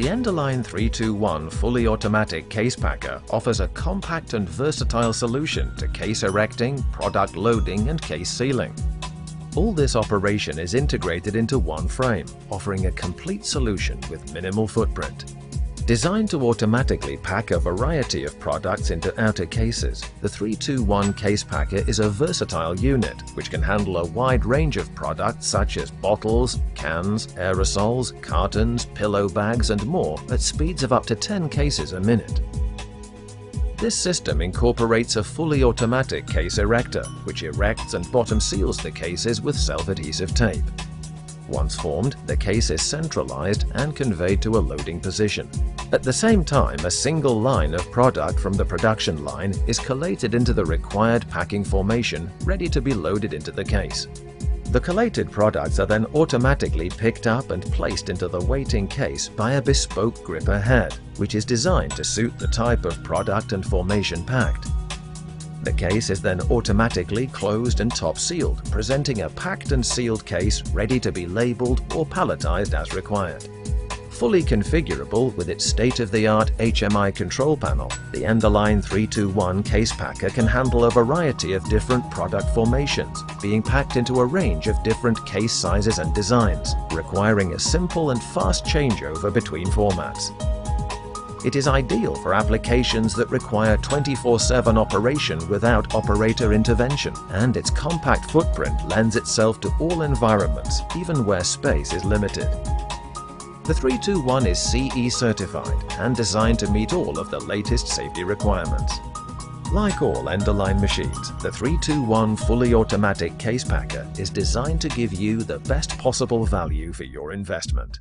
The Endoline 321 Fully Automatic Case Packer offers a compact and versatile solution to case erecting, product loading and case sealing. All this operation is integrated into one frame, offering a complete solution with minimal footprint. Designed to automatically pack a variety of products into outer cases, the 321 Case Packer is a versatile unit which can handle a wide range of products such as bottles, cans, aerosols, cartons, pillow bags and more at speeds of up to 10 cases a minute. This system incorporates a fully automatic case erector, which erects and bottom seals the cases with self-adhesive tape. Once formed, the case is centralized and conveyed to a loading position. At the same time, a single line of product from the production line is collated into the required packing formation, ready to be loaded into the case. The collated products are then automatically picked up and placed into the waiting case by a bespoke gripper head, which is designed to suit the type of product and formation packed. The case is then automatically closed and top sealed, presenting a packed and sealed case ready to be labeled or palletized as required. Fully configurable with its state-of-the-art HMI control panel, the Endoline 321 Case Packer can handle a variety of different product formations, being packed into a range of different case sizes and designs, requiring a simple and fast changeover between formats. It is ideal for applications that require 24/7 operation without operator intervention, and its compact footprint lends itself to all environments, even where space is limited. The 321 is CE certified and designed to meet all of the latest safety requirements. Like all Endoline machines, the 321 Fully Automatic Case Packer is designed to give you the best possible value for your investment.